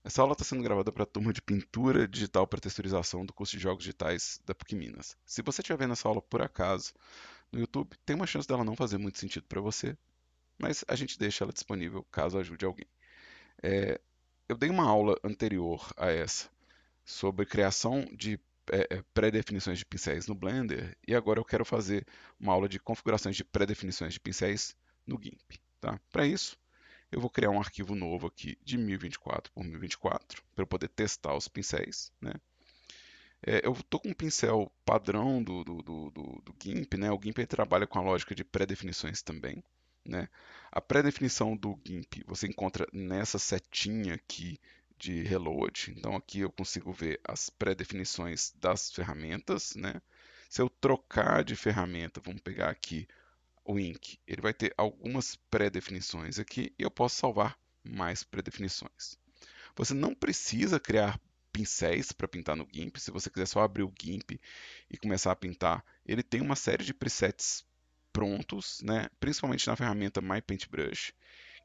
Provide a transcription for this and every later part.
Essa aula está sendo gravada para a turma de Pintura Digital para Texturização do curso de Jogos Digitais da PUC Minas. Se você estiver vendo essa aula por acaso no YouTube, tem uma chance dela não fazer muito sentido para você, mas a gente deixa ela disponível caso ajude alguém. É, eu dei uma aula anterior a essa sobre criação de pré-definições de pincéis no Blender e agora eu quero fazer uma aula de configurações de pré-definições de pincéis no GIMP. Tá? Para isso, eu vou criar um arquivo novo aqui de 1024 por 1024 para eu poder testar os pincéis, né? Eu estou com um pincel padrão do GIMP, né? O GIMP ele trabalha com a lógica de pré-definições também, né? A pré-definição do GIMP você encontra nessa setinha aqui de Reload. Então aqui eu consigo ver as pré-definições das ferramentas, né? Se eu trocar de ferramenta, vamos pegar aqui o Ink, ele vai ter algumas pré-definições aqui e eu posso salvar mais pré-definições. Você não precisa criar pincéis para pintar no GIMP. Se você quiser só abrir o GIMP e começar a pintar, ele tem uma série de presets prontos, né? Principalmente na ferramenta My Paintbrush,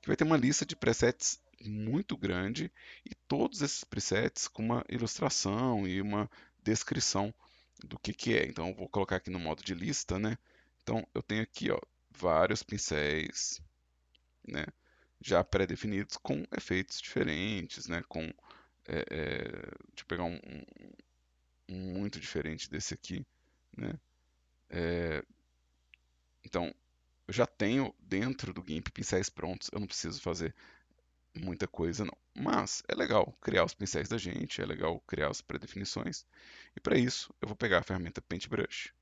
que vai ter uma lista de presets muito grande e todos esses presets com uma ilustração e uma descrição do que é. Então, eu vou colocar aqui no modo de lista, né? Então, eu tenho aqui, ó, vários pincéis, né? Já pré-definidos com efeitos diferentes, né? Deixa eu pegar um muito diferente desse aqui, né? É, então, eu já tenho dentro do GIMP pincéis prontos, eu não preciso fazer muita coisa não. Mas é legal criar os pincéis da gente, é legal criar as pré-definições. E para isso, eu vou pegar a ferramenta Paintbrush.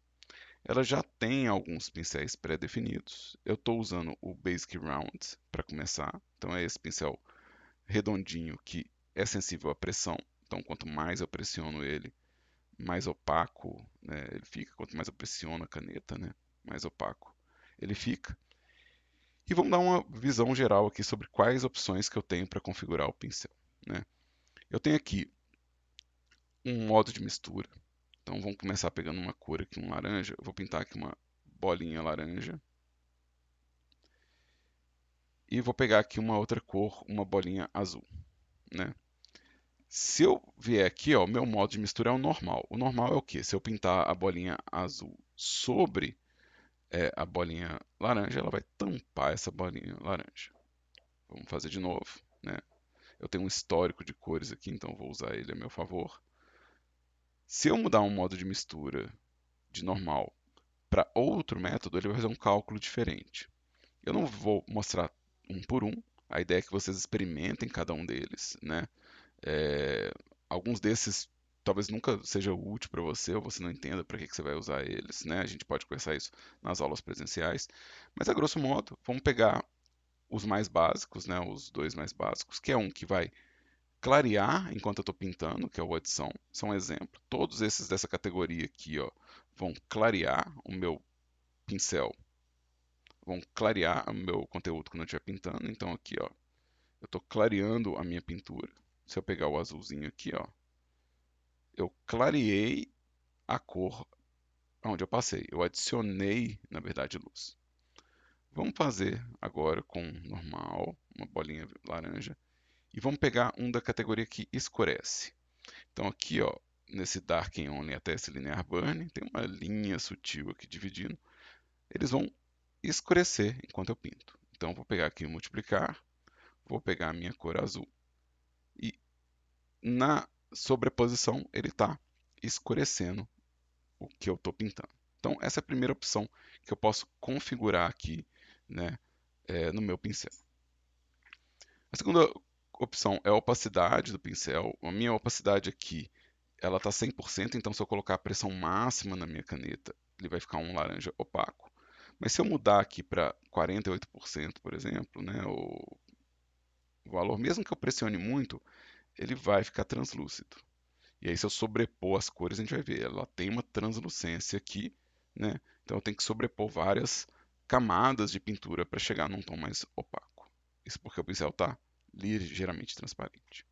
Ela já tem alguns pincéis pré-definidos. Eu estou usando o Basic Round para começar. Então é esse pincel redondinho que é sensível à pressão. Então quanto mais eu pressiono ele, mais opaco, né, ele fica. Quanto mais eu pressiono a caneta, né, mais opaco ele fica. E vamos dar uma visão geral aqui sobre quais opções que eu tenho para configurar o pincel, né? Eu tenho aqui um modo de mistura. Então vamos começar pegando uma cor aqui, um laranja. Eu vou pintar aqui uma bolinha laranja. E vou pegar aqui uma outra cor, uma bolinha azul, né? Se eu vier aqui, ó, meu modo de mistura é o normal. O normal é o quê? Se eu pintar a bolinha azul sobre a bolinha laranja, ela vai tampar essa bolinha laranja. Vamos fazer de novo, né? Eu tenho um histórico de cores aqui, então vou usar ele a meu favor. Se eu mudar um modo de mistura de normal para outro método, ele vai fazer um cálculo diferente. Eu não vou mostrar um por um, a ideia é que vocês experimentem cada um deles, né? É, alguns desses talvez nunca seja útil para você ou você não entenda para que você vai usar eles, né? A gente pode conversar isso nas aulas presenciais, mas a grosso modo, vamos pegar os mais básicos, né? Os dois mais básicos, que é um que vai clarear enquanto eu estou pintando, que é o adição, isso é um exemplo. Todos esses dessa categoria aqui, ó, vão clarear o meu pincel, vão clarear o meu conteúdo quando eu estiver pintando. Então aqui, ó, eu estou clareando a minha pintura. Se eu pegar o azulzinho aqui, ó, eu clareei a cor onde eu passei. Eu adicionei, na verdade, luz. Vamos fazer agora com normal, uma bolinha laranja. E vamos pegar um da categoria que escurece. Então aqui, ó, nesse Dark and Only até esse Linear Burn, tem uma linha sutil aqui dividindo. Eles vão escurecer enquanto eu pinto. Então vou pegar aqui multiplicar, vou pegar a minha cor azul e na sobreposição ele está escurecendo o que eu estou pintando. Então, essa é a primeira opção que eu posso configurar aqui, né, no meu pincel. A segunda opção é a opacidade do pincel. A minha opacidade aqui, ela está 100%, então se eu colocar a pressão máxima na minha caneta, ele vai ficar um laranja opaco. Mas se eu mudar aqui para 48%, por exemplo, né, o valor, mesmo que eu pressione muito, ele vai ficar translúcido. E aí, se eu sobrepor as cores, a gente vai ver, ela tem uma translucência aqui, né? Então eu tenho que sobrepor várias camadas de pintura para chegar num tom mais opaco. Isso porque o pincel está ligeiramente transparente.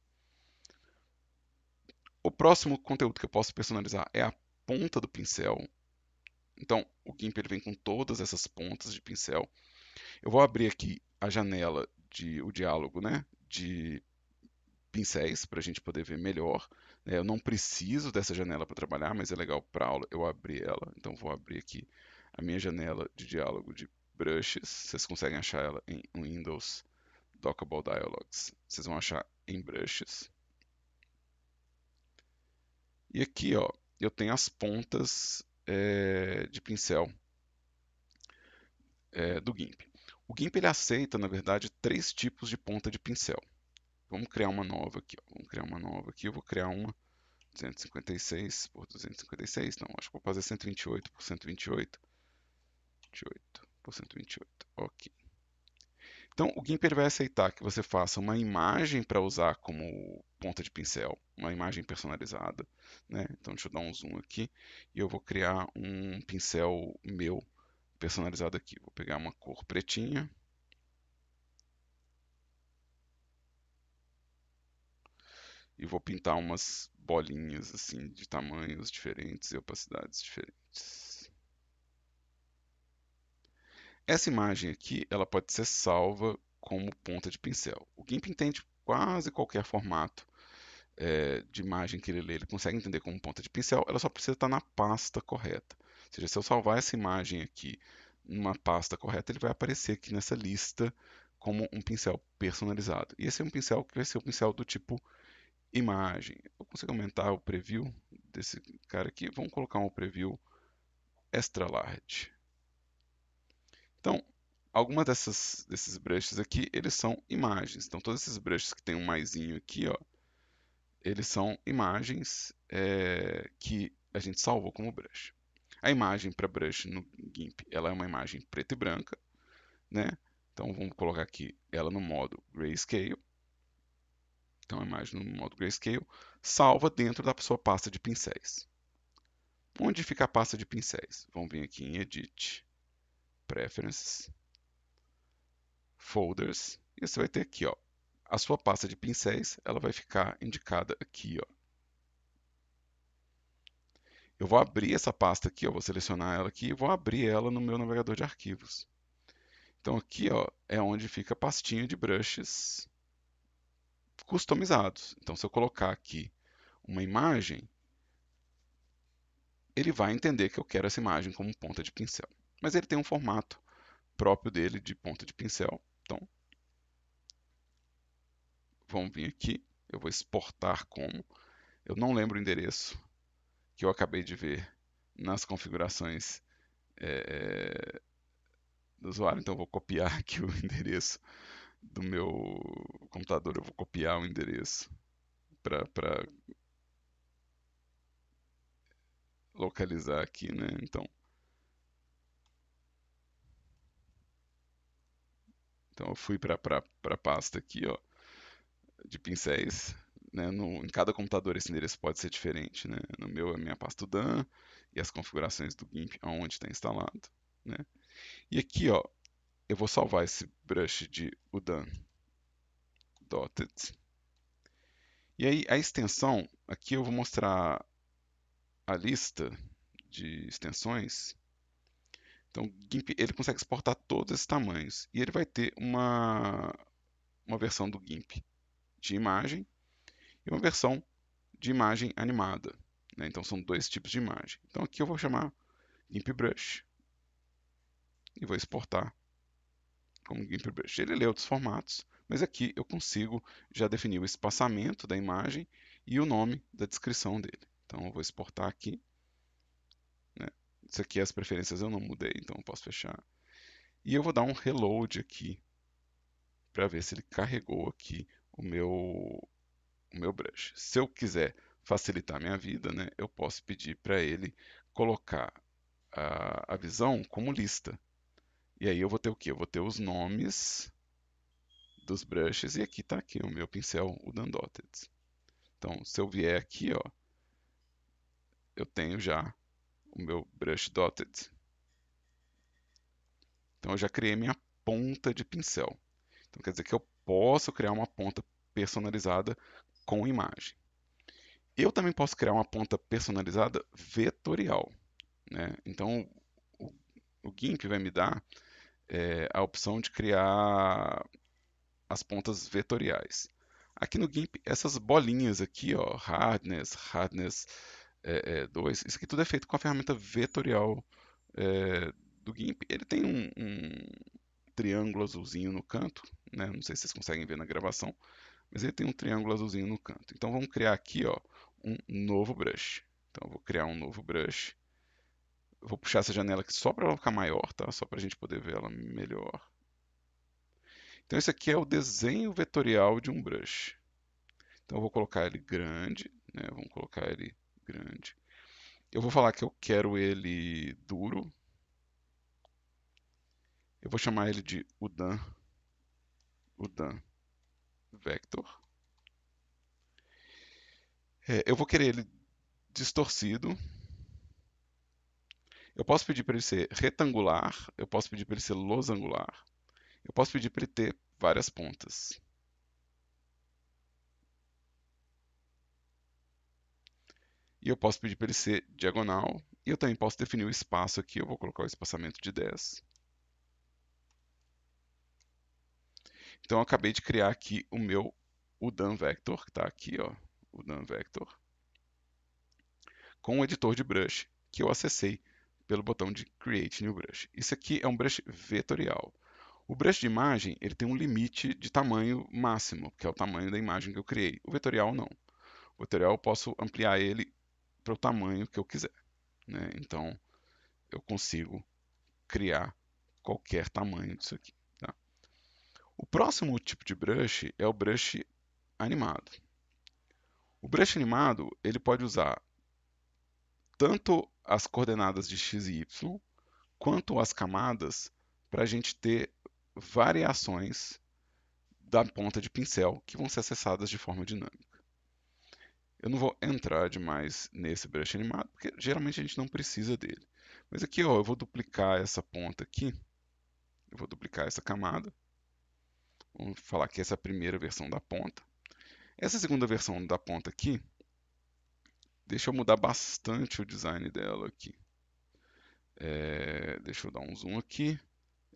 O próximo conteúdo que eu posso personalizar é a ponta do pincel. Então, o GIMP ele vem com todas essas pontas de pincel. Eu vou abrir aqui a janela o diálogo, né, de pincéis para a gente poder ver melhor. Eu não preciso dessa janela para trabalhar, mas é legal para aula eu abrir ela. Então vou abrir aqui a minha janela de diálogo de brushes. Vocês conseguem achar ela em Windows Dockable Dialogues. Vocês vão achar em brushes. E aqui, ó, eu tenho as pontas de pincel do GIMP. O GIMP ele aceita, na verdade, 3 tipos de ponta de pincel. Vamos criar uma nova aqui. Ó. Vamos criar uma nova aqui. Eu vou criar uma 256 por 256. Não, acho que vou fazer 128 por 128. 28 por 128. Ok. Então, o GIMP ele vai aceitar que você faça uma imagem para usar como ponta de pincel, uma imagem personalizada. Né? Então, deixa eu dar um zoom aqui e eu vou criar um pincel meu personalizado aqui. Vou pegar uma cor pretinha. E vou pintar umas bolinhas assim de tamanhos diferentes e opacidades diferentes. Essa imagem aqui, ela pode ser salva como ponta de pincel. O GIMP entende quase qualquer formato de imagem que ele lê, ele consegue entender como ponta de pincel, ela só precisa estar na pasta correta. Ou seja, se eu salvar essa imagem aqui numa pasta correta, ele vai aparecer aqui nessa lista como um pincel personalizado. E esse é um pincel que vai ser o pincel do tipo imagem. Eu consigo aumentar o preview desse cara aqui. Vamos colocar um preview extra large. Então, algumas desses brushes aqui, eles são imagens. Então, todos esses brushes que tem um maisinho aqui, ó, eles são imagens que a gente salvou como brush. A imagem para brush no GIMP, ela é uma imagem preta e branca, né? Então, vamos colocar aqui ela no modo Grayscale. Então, a imagem no modo Grayscale salva dentro da sua pasta de pincéis. Onde fica a pasta de pincéis? Vamos vir aqui em Edit, Preferences, Folders, e você vai ter aqui, ó, a sua pasta de pincéis, ela vai ficar indicada aqui, ó. Eu vou abrir essa pasta aqui, ó, vou selecionar ela aqui e vou abrir ela no meu navegador de arquivos. Então aqui, ó, é onde fica a pastinha de brushes customizados. Então se eu colocar aqui uma imagem, ele vai entender que eu quero essa imagem como ponta de pincel. Mas ele tem um formato próprio dele de ponta de pincel. Então vamos vir aqui, eu vou exportar como. Eu não lembro o endereço que eu acabei de ver nas configurações do usuário, então eu vou copiar aqui o endereço do meu computador, eu vou copiar o endereço para localizar aqui, né? Então eu fui para a pasta aqui, ó, de pincéis, né? Em cada computador esse endereço pode ser diferente, né? No meu é minha pasta Dan e as configurações do GIMP aonde está instalado, né? E aqui, ó, eu vou salvar esse brush de Udan Dotted. E aí a extensão, aqui eu vou mostrar a lista de extensões. Então, o GIMP ele consegue exportar todos esses tamanhos e ele vai ter uma versão do GIMP de imagem e uma versão de imagem animada. Né? Então, são dois tipos de imagem. Então, aqui eu vou chamar GIMP Brush e vou exportar como GIMP Brush. Ele lê outros formatos, mas aqui eu consigo já definir o espaçamento da imagem e o nome da descrição dele. Então, eu vou exportar aqui. Né? Isso aqui, as preferências eu não mudei, então eu posso fechar. E eu vou dar um reload aqui para ver se ele carregou aqui o meu brush. Se eu quiser facilitar a minha vida, né, eu posso pedir para ele colocar a visão como lista. E aí eu vou ter o quê? Eu vou ter os nomes dos brushes e aqui está aqui o meu pincel, o Dotted. Então, se eu vier aqui, ó, eu tenho já o meu brush Dotted. Então, eu já criei minha ponta de pincel. Então, quer dizer que eu posso criar uma ponta personalizada com imagem. Eu também posso criar uma ponta personalizada vetorial. Né? Então, o, o GIMP vai me dar a opção de criar as pontas vetoriais. Aqui no GIMP, essas bolinhas aqui, ó, hardness 2, isso aqui tudo é feito com a ferramenta vetorial do GIMP. Ele tem um triângulo azulzinho no canto, né? Não sei se vocês conseguem ver na gravação, mas ele tem um triângulo azulzinho no canto. Então vamos criar aqui, ó, um novo brush. Então eu vou criar um novo brush. Eu vou puxar essa janela aqui só para ela ficar maior, tá? Só para a gente poder ver ela melhor. Então esse aqui é o desenho vetorial de um brush. Então eu vou colocar ele grande, né? Vamos colocar ele grande. Eu vou falar que eu quero ele duro. Eu vou chamar ele de Udan Vector. Eu vou querer ele distorcido. Eu posso pedir para ele ser retangular. Eu posso pedir para ele ser losangular. Eu posso pedir para ele ter várias pontas. E eu posso pedir para ele ser diagonal. E eu também posso definir o espaço aqui. Eu vou colocar o espaçamento de 10. Então eu acabei de criar aqui o meu Udan Vector, que está aqui, ó, Udan Vector, com o editor de brush que eu acessei pelo botão de Create New Brush. Isso aqui é um brush vetorial. O brush de imagem ele tem um limite de tamanho máximo, que é o tamanho da imagem que eu criei. O vetorial não. O vetorial eu posso ampliar ele para o tamanho que eu quiser, né? Então eu consigo criar qualquer tamanho disso aqui. Tá? O próximo tipo de brush é o brush animado. O brush animado ele pode usar tanto as coordenadas de x e y, quanto as camadas, para a gente ter variações da ponta de pincel que vão ser acessadas de forma dinâmica. Eu não vou entrar demais nesse brush animado, porque geralmente a gente não precisa dele. Mas aqui, ó, eu vou duplicar essa ponta aqui, eu vou duplicar essa camada. Vamos falar que essa é a primeira versão da ponta. Essa segunda versão da ponta aqui, deixa eu mudar bastante o design dela aqui. Deixa eu dar um zoom aqui.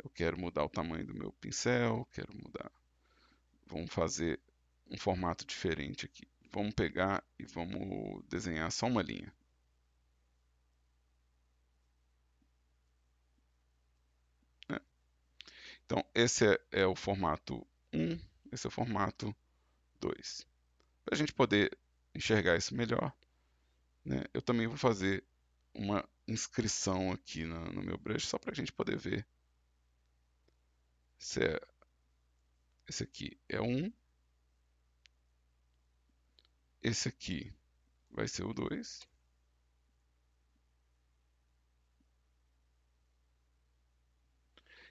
Eu quero mudar o tamanho do meu pincel, quero mudar. Vamos fazer um formato diferente aqui. Vamos pegar e vamos desenhar só uma linha. Né? Então, esse é o formato 1, esse é o formato 2. Para a gente poder enxergar isso melhor, né, eu também vou fazer uma inscrição aqui no meu brush, só para a gente poder ver se esse aqui é 1, esse aqui vai ser o 2,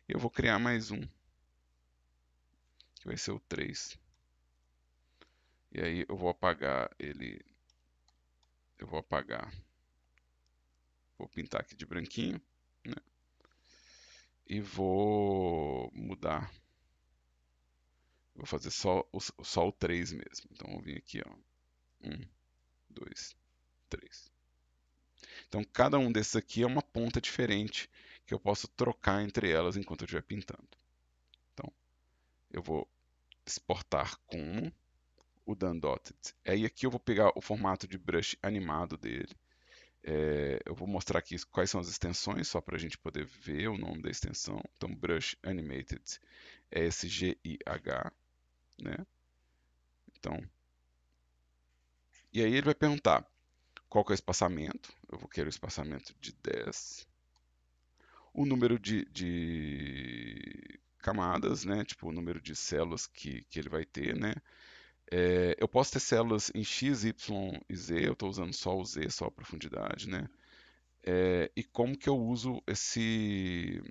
e eu vou criar mais um, que vai ser o 3. E aí eu vou apagar ele, eu vou apagar, vou pintar aqui de branquinho, né? E vou mudar, vou fazer só o 3 mesmo. Então vou vir aqui, ó, 1, 2, 3. Então cada um desses aqui é uma ponta diferente que eu posso trocar entre elas enquanto eu estiver pintando. Então eu vou exportar como o Dotted. Aí aqui eu vou pegar o formato de brush animado dele. Eu vou mostrar aqui quais são as extensões, só para a gente poder ver o nome da extensão. Então, Brush Animated é SGIH, né? Então, e aí ele vai perguntar qual que é o espaçamento. Eu vou querer o espaçamento de 10. O número de camadas, né? Tipo, o número de células que ele vai ter, né? Eu posso ter células em X, Y e Z. Eu estou usando só o Z, só a profundidade, né? E como que eu uso esse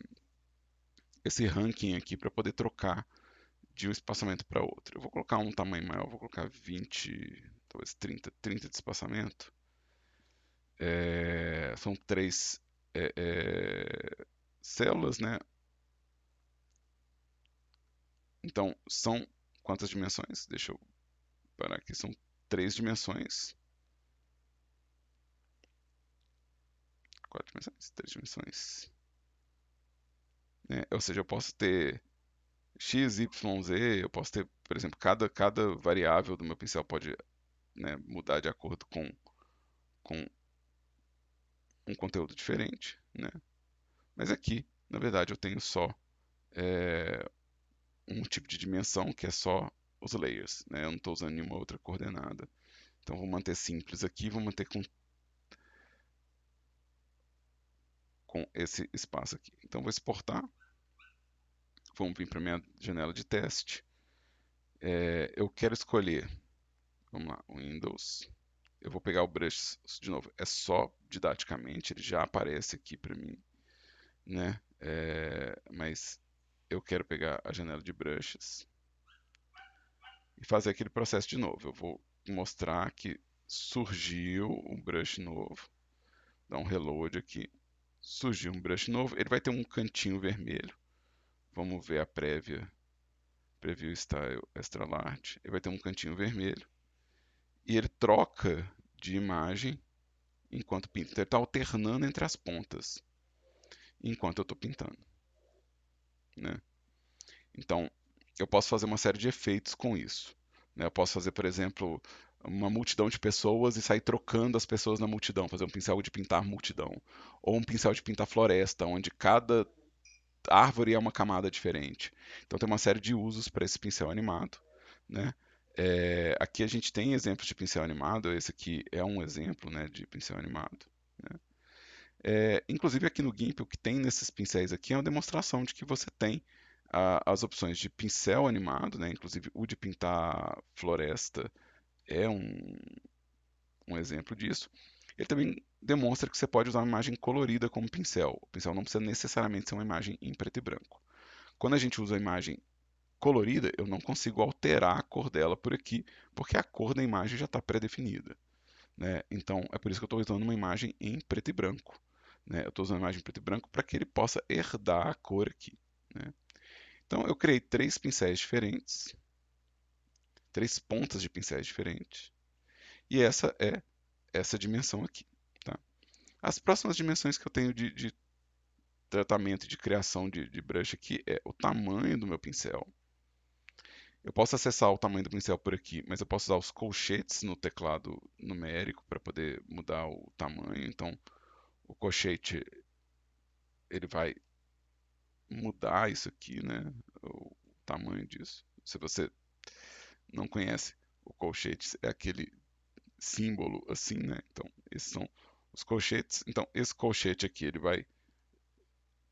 ranking aqui para poder trocar de um espaçamento para outro. Eu vou colocar um tamanho maior, vou colocar 20, talvez 30 de espaçamento. São 3 células, né? Então, são quantas dimensões? Deixa eu parar aqui. São 3 dimensões. 4 dimensões? 3 dimensões. Ou seja, eu posso ter X, Y, Z, eu posso ter, por exemplo, cada variável do meu pincel pode, né, mudar de acordo com um conteúdo diferente, né? Mas aqui, na verdade, eu tenho só é, um tipo de dimensão que é só os layers, né? Eu não estou usando nenhuma outra coordenada. Então vou manter simples aqui, vou manter com esse espaço aqui. Então vou exportar, vamos vir para minha janela de teste. Eu quero escolher, vamos lá, Windows. Eu vou pegar o brush de novo. É só didaticamente, ele já aparece aqui para mim, né? Mas eu quero pegar a janela de brushes e fazer aquele processo de novo. Eu vou mostrar que surgiu um brush novo. Dar um reload aqui. Surgiu um brush novo. Ele vai ter um cantinho vermelho. Vamos ver a prévia. Preview Style Extra Large. Ele vai ter um cantinho vermelho. E ele troca de imagem enquanto pinta. Então, ele está alternando entre as pontas enquanto eu estou pintando, né? Então, eu posso fazer uma série de efeitos com isso, né? Eu posso fazer, por exemplo, uma multidão de pessoas e sair trocando as pessoas na multidão, fazer um pincel de pintar multidão, ou um pincel de pintar floresta, onde cada árvore é uma camada diferente. Então tem uma série de usos para esse pincel animado, né? Aqui a gente tem exemplos de pincel animado, esse aqui é um exemplo, né, de pincel animado, né? Inclusive aqui no GIMP, o que tem nesses pincéis aqui é uma demonstração de que você tem as opções de pincel animado, né? Inclusive o de pintar floresta é um exemplo disso. Ele também demonstra que você pode usar uma imagem colorida como pincel. O pincel não precisa necessariamente ser uma imagem em preto e branco. Quando a gente usa a imagem colorida, eu não consigo alterar a cor dela por aqui, porque a cor da imagem já está pré-definida, né? Então, é por isso que eu estou usando uma imagem em preto e branco, né? Eu estou usando a imagem em preto e branco para que ele possa herdar a cor aqui, né? Então, eu criei três pincéis diferentes, três pontas de pincéis diferentes, e essa é essa dimensão aqui, tá? As próximas dimensões que eu tenho de tratamento e de criação de brush aqui é o tamanho do meu pincel. Eu posso acessar o tamanho do pincel por aqui, mas eu posso usar os colchetes no teclado numérico para poder mudar o tamanho. Então, o colchete ele vai mudar isso aqui, né? O tamanho disso. Se você não conhece, o colchete é aquele símbolo assim, né? Então, esses são os colchetes. Então, esse colchete aqui ele vai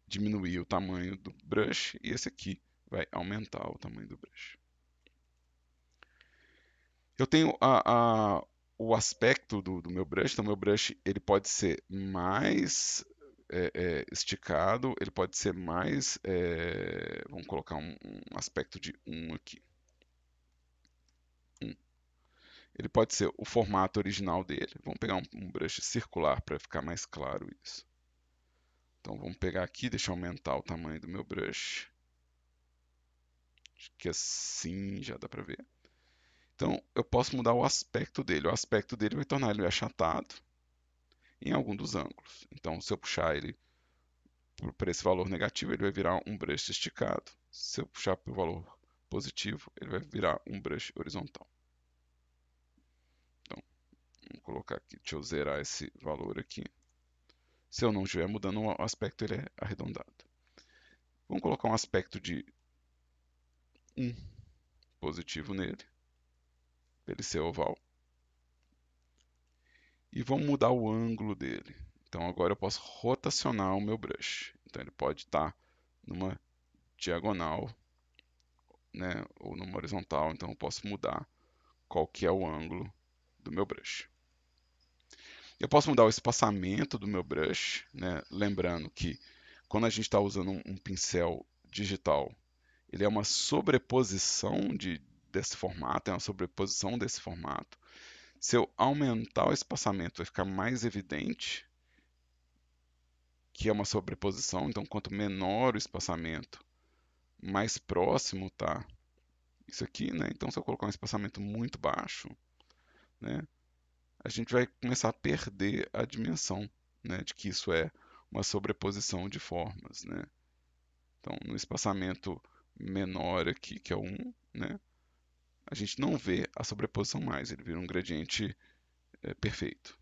diminuir o tamanho do brush e esse aqui vai aumentar o tamanho do brush. Eu tenho o aspecto do meu brush. Então, meu brush ele pode ser mais esticado, ele pode ser mais. Vamos colocar um aspecto de 1 aqui. 1. Ele pode ser o formato original dele. Vamos pegar um brush circular para ficar mais claro isso. Então, vamos pegar aqui, deixa eu aumentar o tamanho do meu brush. Acho que assim já dá para ver. Então, eu posso mudar o aspecto dele. O aspecto dele vai tornar ele achatado em algum dos ângulos. Então, se eu puxar ele para esse valor negativo, ele vai virar um brush esticado. Se eu puxar para o valor positivo, ele vai virar um brush horizontal. Então, vamos colocar aqui, deixa eu zerar esse valor aqui. Se eu não estiver mudando o aspecto, ele é arredondado. Vamos colocar um aspecto de 1 positivo nele, para ele ser oval. E vamos mudar o ângulo dele. Então agora eu posso rotacionar o meu brush. Então ele pode estar numa diagonal, né, ou numa horizontal. Então eu posso mudar qual que é o ângulo do meu brush. Eu posso mudar o espaçamento do meu brush, né, lembrando que quando a gente está usando um pincel digital, ele é uma sobreposição desse formato, é uma sobreposição desse formato. Se eu aumentar o espaçamento, vai ficar mais evidente que é uma sobreposição. Então, quanto menor o espaçamento, mais próximo tá isso aqui, né? Então, se eu colocar um espaçamento muito baixo, né, a gente vai começar a perder a dimensão, né, de que isso é uma sobreposição de formas, né? Então, no espaçamento menor aqui, que é o 1, né? A gente não vê a sobreposição mais, ele vira um gradiente perfeito.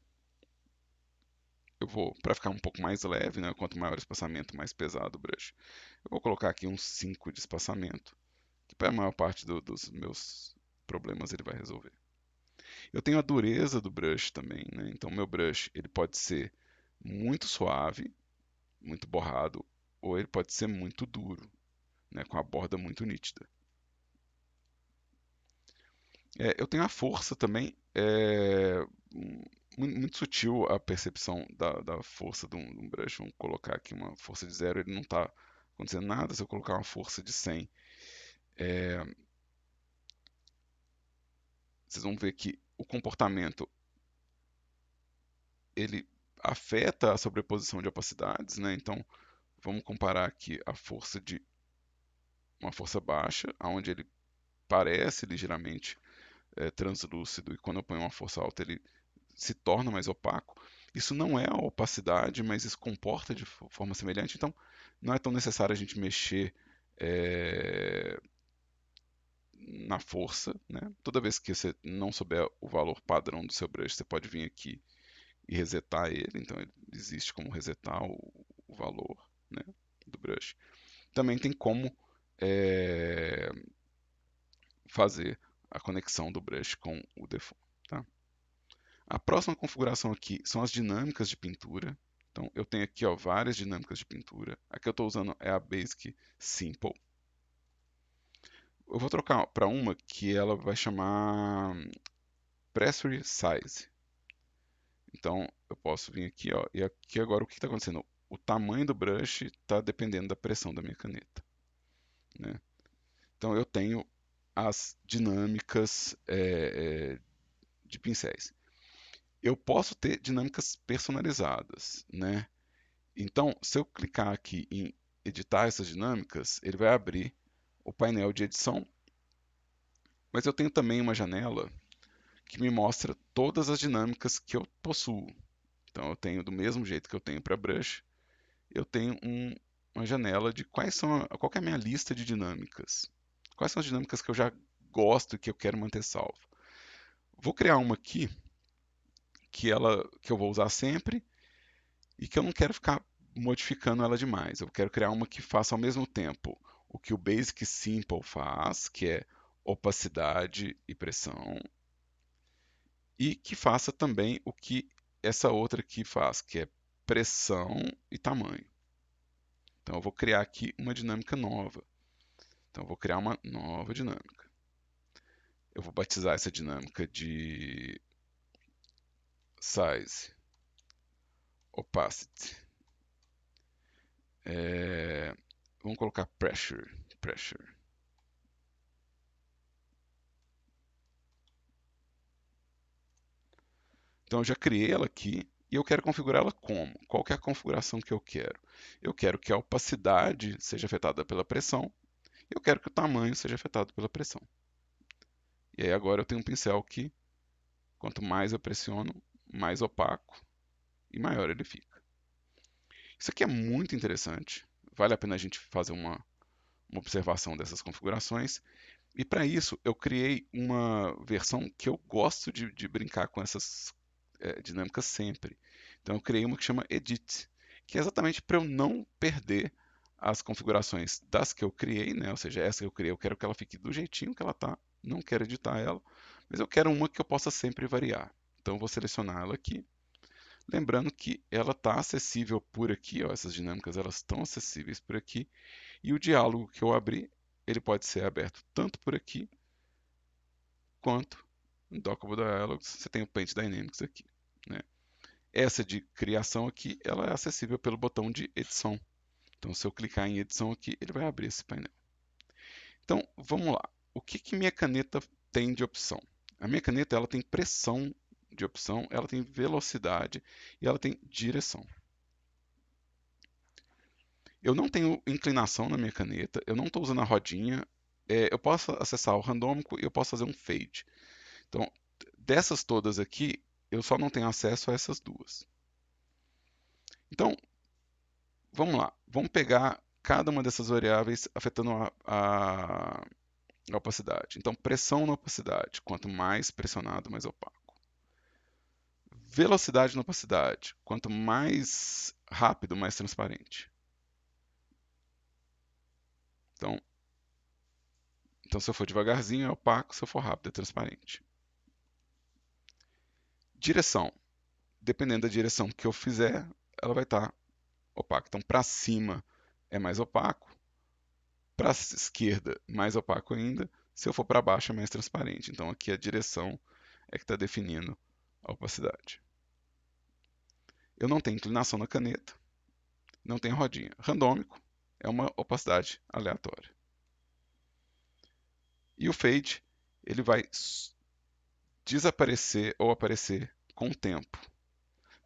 Eu vou, para ficar um pouco mais leve, né? Quanto maior o espaçamento, mais pesado o brush. Eu vou colocar aqui uns 5 de espaçamento, que para a maior parte dos meus problemas ele vai resolver. Eu tenho a dureza do brush também, né? Então meu brush ele pode ser muito suave, muito borrado, ou ele pode ser muito duro, né? Com a borda muito nítida. Eu tenho a força também, muito sutil a percepção da força de um brush. Vamos colocar aqui uma força de 0, ele não está acontecendo nada. Se eu colocar uma força de 100, vocês vão ver que o comportamento ele afeta a sobreposição de opacidades, né? Então, vamos comparar aqui a força de uma força baixa, onde ele parece ligeiramente translúcido, e quando eu ponho uma força alta ele se torna mais opaco. Isso não é a opacidade, mas isso comporta de forma semelhante, então não é tão necessário a gente mexer é, na força, né? Toda vez que você não souber o valor padrão do seu brush, você pode vir aqui e resetar ele, então ele existe como resetar o valor, né, do brush. Também tem como é, fazer a conexão do brush com o default. Tá? A próxima configuração aqui são as dinâmicas de pintura. Então, eu tenho aqui ó, várias dinâmicas de pintura. A que eu estou usando é a Basic Simple. Eu vou trocar para uma que ela vai chamar Pressure Size. Então, eu posso vir aqui, ó, e aqui agora o que está acontecendo? O tamanho do brush está dependendo da pressão da minha caneta. Né? Então, eu tenho as dinâmicas de pincéis. Eu posso ter dinâmicas personalizadas, né? Então, se eu clicar aqui em editar essas dinâmicas, ele vai abrir o painel de edição, mas eu tenho também uma janela que me mostra todas as dinâmicas que eu possuo. Então, eu tenho do mesmo jeito que eu tenho para brush, eu tenho uma janela de qual é a minha lista de dinâmicas. Quais são as dinâmicas que eu já gosto e que eu quero manter salvo. Vou criar uma aqui que eu vou usar sempre e que eu não quero ficar modificando ela demais. Eu quero criar uma que faça ao mesmo tempo o que o Basic Simple faz, que é opacidade e pressão, e que faça também o que essa outra aqui faz, que é pressão e tamanho. Então eu vou criar aqui uma dinâmica nova. Então eu vou criar uma nova dinâmica. Eu vou batizar essa dinâmica de size, opacity. Vamos colocar pressure. Então eu já criei ela aqui e eu quero configurá-la como? Qual que é a configuração que eu quero? Eu quero que a opacidade seja afetada pela pressão e eu quero que o tamanho seja afetado pela pressão. E aí agora eu tenho um pincel que, quanto mais eu pressiono, mais opaco e maior ele fica. Isso aqui é muito interessante. Vale a pena a gente fazer uma observação dessas configurações. E para isso eu criei uma versão que eu gosto de brincar com essas dinâmicas sempre. Então eu criei uma que chama Edit, que é exatamente para eu não perder as configurações das que eu criei, né? Ou seja, essa que eu criei, eu quero que ela fique do jeitinho que ela está, não quero editar ela, mas eu quero uma que eu possa sempre variar. Então eu vou selecionar ela aqui, lembrando que ela está acessível por aqui, ó, essas dinâmicas elas estão acessíveis por aqui, e o diálogo que eu abri, ele pode ser aberto tanto por aqui quanto no Dockable Dialogs. Você tem o Paint Dynamics aqui, né? Essa de criação aqui, ela é acessível pelo botão de edição. Então, se eu clicar em edição aqui, ele vai abrir esse painel. Então, vamos lá. O que que minha caneta tem de opção? A minha caneta ela tem pressão de opção, ela tem velocidade e ela tem direção. Eu não tenho inclinação na minha caneta, eu não estou usando a rodinha, eu posso acessar o randômico e eu posso fazer um fade. Então, dessas todas aqui, eu só não tenho acesso a essas duas. Então, vamos lá. Vamos pegar cada uma dessas variáveis afetando a opacidade. Então, pressão na opacidade. Quanto mais pressionado, mais opaco. Velocidade na opacidade. Quanto mais rápido, mais transparente. Então, se eu for devagarzinho, é opaco. Se eu for rápido, é transparente. Direção. Dependendo da direção que eu fizer, ela vai estar opaca. Então, para cima é mais opaco. Para a esquerda, mais opaco ainda. Se eu for para baixo, é mais transparente. Então, aqui a direção é que está definindo a opacidade. Eu não tenho inclinação na caneta. Não tenho rodinha. Randômico é uma opacidade aleatória. E o fade, ele vai desaparecer ou aparecer com o tempo.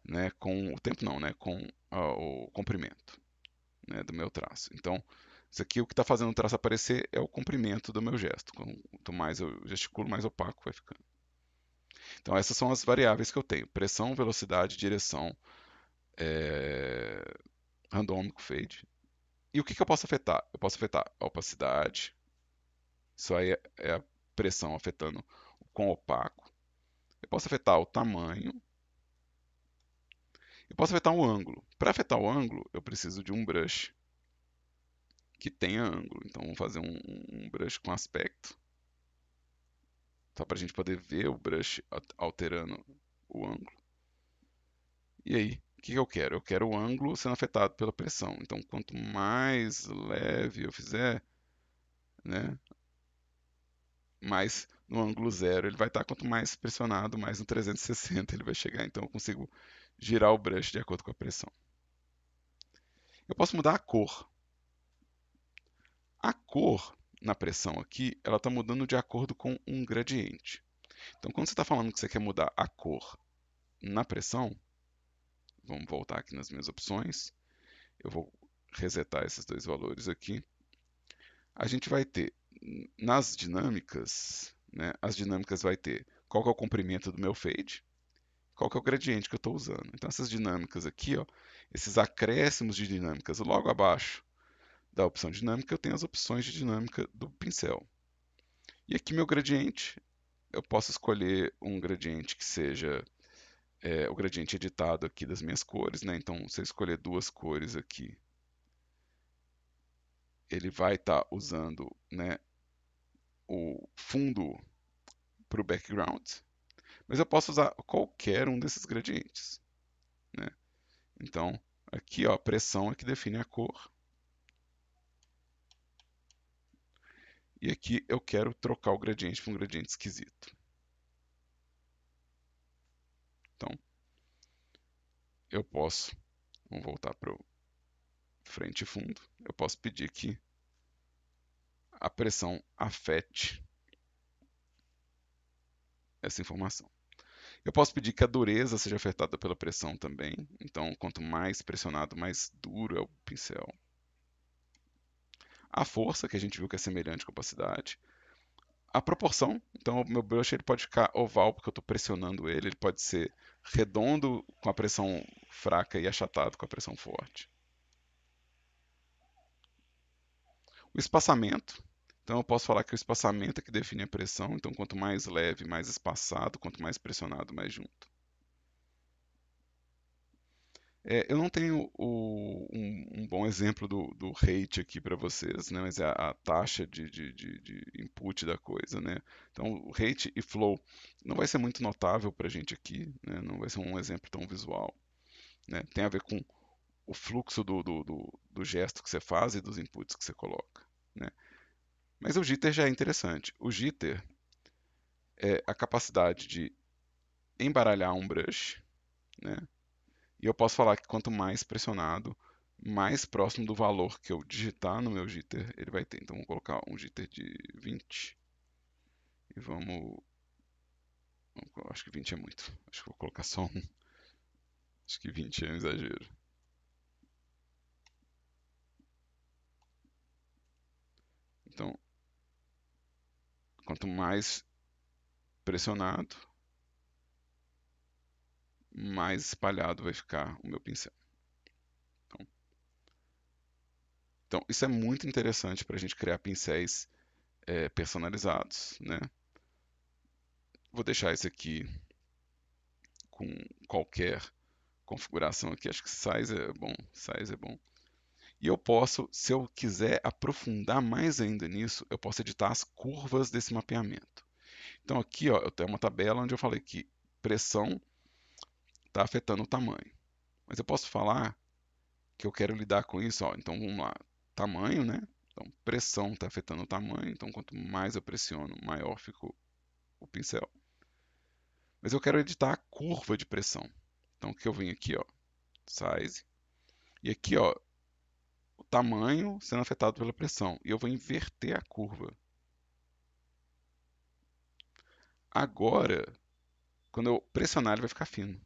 Né? Com o tempo não, né? Com o comprimento, né? Do meu traço. Então, isso aqui o que está fazendo o traço aparecer é o comprimento do meu gesto. Quanto mais eu gesticulo, mais opaco vai ficando. Então, essas são as variáveis que eu tenho: pressão, velocidade, direção, randômico, fade. E o que eu posso afetar? Eu posso afetar a opacidade, isso aí é a pressão afetando o quão opaco. Eu posso afetar o tamanho. Eu posso afetar o ângulo. Para afetar o ângulo, eu preciso de um brush que tenha ângulo. Então, vamos fazer um brush com aspecto. Só para a gente poder ver o brush alterando o ângulo. E aí, o que eu quero? Eu quero o ângulo sendo afetado pela pressão. Então, quanto mais leve eu fizer, né, mais no ângulo zero ele vai estar. Quanto mais pressionado, mais no 360 ele vai chegar. Então, eu consigo girar o brush de acordo com a pressão. Eu posso mudar a cor. A cor na pressão aqui, ela está mudando de acordo com um gradiente. Então, quando você está falando que você quer mudar a cor na pressão, vamos voltar aqui nas minhas opções. Eu vou resetar esses dois valores aqui. A gente vai ter nas dinâmicas, né, as dinâmicas vai ter qual que é o comprimento do meu fade, qual que é o gradiente que eu estou usando. Então, essas dinâmicas aqui, ó, esses acréscimos de dinâmicas logo abaixo da opção dinâmica, eu tenho as opções de dinâmica do pincel. E aqui meu gradiente, eu posso escolher um gradiente que seja o gradiente editado aqui das minhas cores, né? Então, se eu escolher duas cores aqui, ele vai estar usando, né, o fundo para o background, mas eu posso usar qualquer um desses gradientes, né? Então, aqui, ó, a pressão é que define a cor. E aqui eu quero trocar o gradiente para um gradiente esquisito. Então, eu posso, vamos voltar para o frente e fundo, eu posso pedir que a pressão afete essa informação. Eu posso pedir que a dureza seja afetada pela pressão também. Então, quanto mais pressionado, mais duro é o pincel. A força, que a gente viu que é semelhante com a opacidade. A proporção, então o meu brush ele pode ficar oval porque eu estou pressionando ele. Ele pode ser redondo com a pressão fraca e achatado com a pressão forte. O espaçamento. Então eu posso falar que o espaçamento é que define a pressão. Então quanto mais leve, mais espaçado. Quanto mais pressionado, mais junto. Eu não tenho um bom exemplo do rate aqui para vocês, né? Mas é a taxa de input da coisa, né? Então, o rate e flow não vai ser muito notável para a gente aqui, né? Não vai ser um exemplo tão visual, né? Tem a ver com o fluxo do gesto que você faz e dos inputs que você coloca, né? Mas o jitter já é interessante. O jitter é a capacidade de embaralhar um brush, né? E eu posso falar que quanto mais pressionado, mais próximo do valor que eu digitar no meu jitter ele vai ter. Então vamos colocar um jitter de 20 e acho que 20 é muito. Acho que vou colocar só um. Acho que 20 é um exagero. Então, quanto mais pressionado, mais espalhado vai ficar o meu pincel. Então, Então, isso é muito interessante para a gente criar pincéis personalizados, né? Vou deixar esse aqui com qualquer configuração aqui. Acho que size é bom, size é bom. E eu posso, se eu quiser aprofundar mais ainda nisso, eu posso editar as curvas desse mapeamento. Então aqui, ó, eu tenho uma tabela onde eu falei que pressão está afetando o tamanho. Mas eu posso falar que eu quero lidar com isso, ó. Então vamos lá, tamanho, né? Então pressão está afetando o tamanho, então quanto mais eu pressiono, maior fica o pincel. Mas eu quero editar a curva de pressão. Então o que eu venho aqui, ó, size, e aqui, ó, o tamanho sendo afetado pela pressão. E eu vou inverter a curva. Agora, quando eu pressionar, ele vai ficar fino.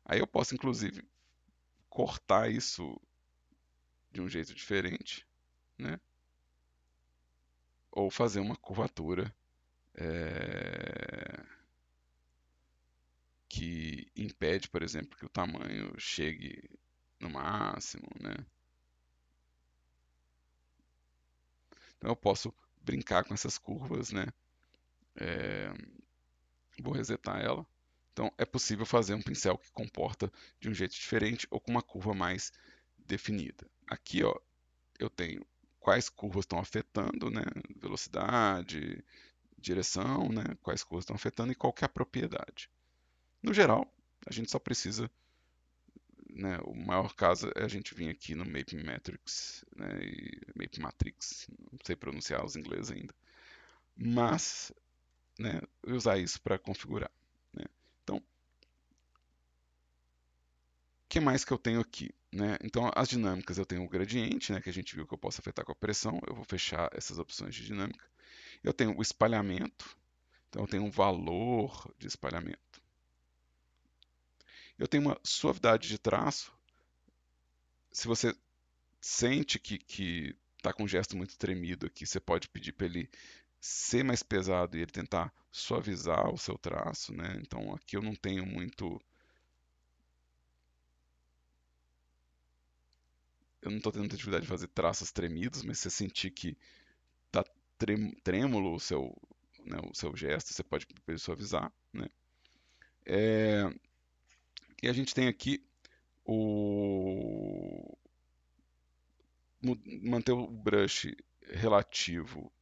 Aí eu posso, inclusive, cortar isso de um jeito diferente, né? Ou fazer uma curvatura que impede, por exemplo, que o tamanho chegue no máximo, né? Então eu posso brincar com essas curvas, né? É, vou resetar ela. Então é possível fazer um pincel que comporta de um jeito diferente ou com uma curva mais definida. Aqui, ó, eu tenho quais curvas estão afetando, né? Velocidade, direção, né? Quais curvas estão afetando e qual que é a propriedade. No geral, a gente só precisa, né? O maior caso é a gente vir aqui no Map Matrix, né? E Map Matrix, não sei pronunciar os ingleses ainda, mas, né? Usar isso para configurar, né? Então, o que mais que eu tenho aqui? Né? Então, as dinâmicas eu tenho o gradiente, né, que a gente viu que eu posso afetar com a pressão. Eu vou fechar essas opções de dinâmica. Eu tenho o espalhamento, então eu tenho um valor de espalhamento. Eu tenho uma suavidade de traço. Se você sente que está com um gesto muito tremido aqui, você pode pedir para ele ser mais pesado e ele tentar suavizar o seu traço, né? Então aqui eu não tenho muito, eu não estou tendo muita dificuldade de fazer traços tremidos, mas se você sentir que está trêmulo né, o seu gesto, você pode pedir para ele suavizar, né? É, e a gente tem aqui o manter o brush relativo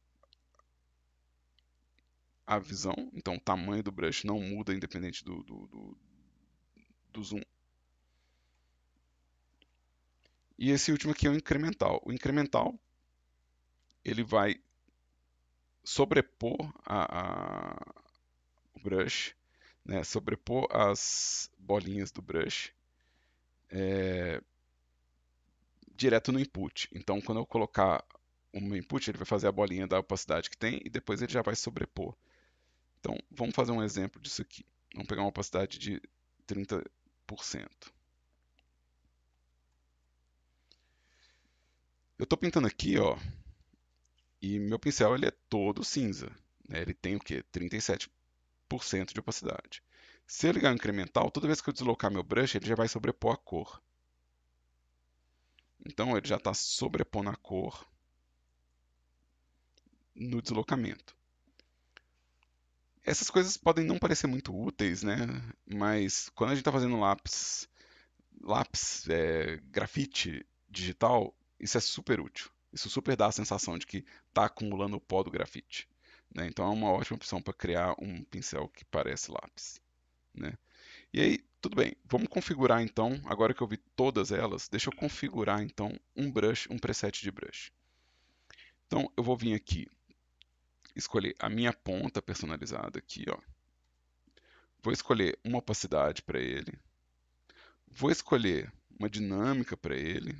à visão, então o tamanho do brush não muda independente do zoom. E esse último aqui é o incremental. O incremental ele vai sobrepor o brush, né, sobrepor as bolinhas do brush direto no input. Então, quando eu colocar um input, ele vai fazer a bolinha da opacidade que tem e depois ele já vai sobrepor. Então, vamos fazer um exemplo disso aqui. Vamos pegar uma opacidade de 30%. Eu estou pintando aqui, ó, e meu pincel ele é todo cinza. Né? Ele tem o quê? 37% de opacidade. Se eu ligar o incremental, toda vez que eu deslocar meu brush, ele já vai sobrepor a cor. Então, ele já está sobrepondo a cor no deslocamento. Essas coisas podem não parecer muito úteis, né? Mas quando a gente está fazendo lápis, grafite digital, isso é super útil. Isso super dá a sensação de que está acumulando o pó do grafite. Né? Então é uma ótima opção para criar um pincel que parece lápis. Né? E aí, tudo bem, vamos configurar então, agora que eu vi todas elas, deixa eu configurar então um brush, um preset de brush. Então eu vou vir aqui, escolher a minha ponta personalizada aqui, ó. Vou escolher uma opacidade para ele. Vou escolher uma dinâmica para ele.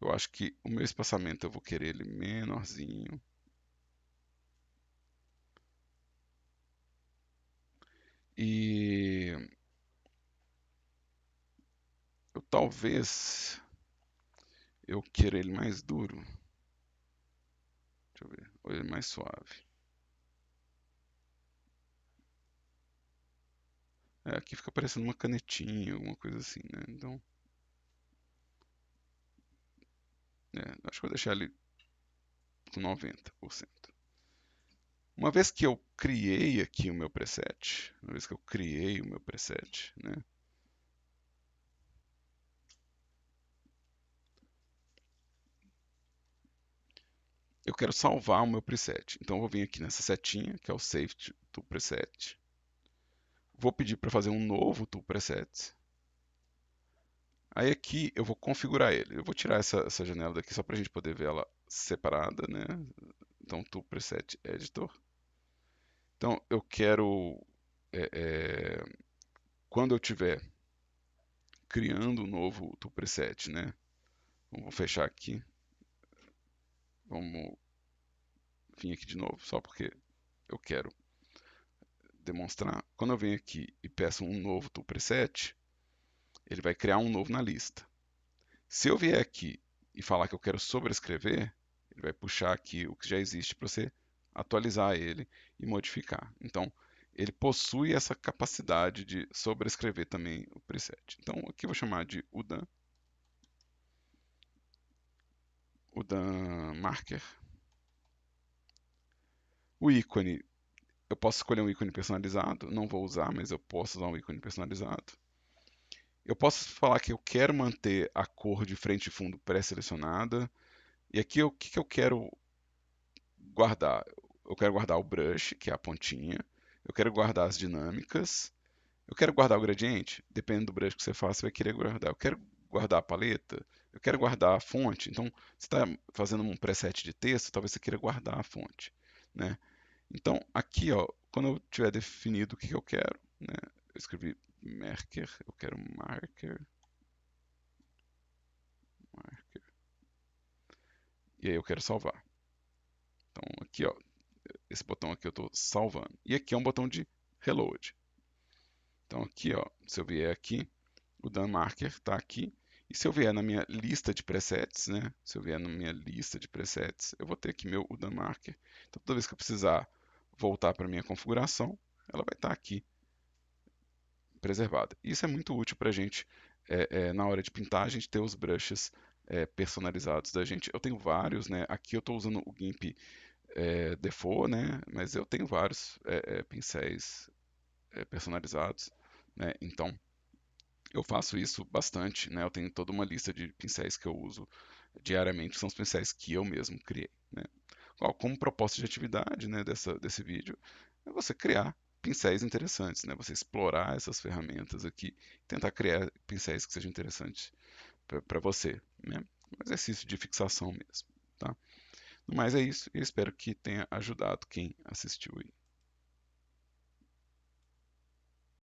Eu acho que o meu espaçamento eu vou querer ele menorzinho. E eu talvez eu queira ele mais duro. Deixa eu ver. Ou ele mais suave. aqui fica parecendo uma canetinha, alguma coisa assim, né? Então, acho que vou deixar ele com 90%. Uma vez que eu criei aqui o meu preset, uma vez que eu criei o meu preset, né? Eu quero salvar o meu preset. Então eu vou vir aqui nessa setinha, que é o Save to Preset. Vou pedir para fazer um novo to preset. Aí aqui eu vou configurar ele. Eu vou tirar essa janela daqui só para a gente poder ver ela separada, né? Então, to preset editor. Então eu quero, é, é, quando eu tiver criando um novo to preset, né? Vamos fechar aqui. Vamos vir aqui de novo, só porque eu quero demonstrar. Quando eu venho aqui e peço um novo to preset, ele vai criar um novo na lista. Se eu vier aqui e falar que eu quero sobrescrever, ele vai puxar aqui o que já existe para você atualizar ele e modificar. Então, ele possui essa capacidade de sobrescrever também o preset. Então, aqui eu vou chamar de UDAN Marker. O ícone, eu posso escolher um ícone personalizado, não vou usar, mas eu posso usar um ícone personalizado. Eu posso falar que eu quero manter a cor de frente e fundo pré-selecionada. E aqui o que eu quero guardar? Eu quero guardar o brush, que é a pontinha. Eu quero guardar as dinâmicas. Eu quero guardar o gradiente. Dependendo do brush que você faça, você vai querer guardar. Eu quero guardar a paleta. Eu quero guardar a fonte. Então, você está fazendo um preset de texto, talvez você queira guardar a fonte, né? Então, aqui, ó, quando eu tiver definido o que eu quero, né? Eu escrevi marker, eu quero marker, marker, e aí eu quero salvar. Então, aqui, ó, esse botão aqui eu estou salvando. E aqui é um botão de reload. Então, aqui, ó, se eu vier aqui, o Dan Marker está aqui. E se eu vier na minha lista de presets, né? Se eu vier na minha lista de presets, eu vou ter aqui meu UDAN Marker. Então, toda vez que eu precisar voltar para a minha configuração, ela vai estar aqui preservada. Isso é muito útil para a gente, na hora de pintar, a gente ter os brushes personalizados da gente. Eu tenho vários, né? Aqui eu estou usando o GIMP default, né? Mas eu tenho vários pincéis personalizados, né? Então eu faço isso bastante, né? Eu tenho toda uma lista de pincéis que eu uso diariamente, são os pincéis que eu mesmo criei, né? Como proposta de atividade, né, desse vídeo, é você criar pincéis interessantes, né? Você explorar essas ferramentas aqui, tentar criar pincéis que sejam interessantes para você, né? Um exercício de fixação mesmo, tá? No mais é isso, e espero que tenha ajudado quem assistiu aí.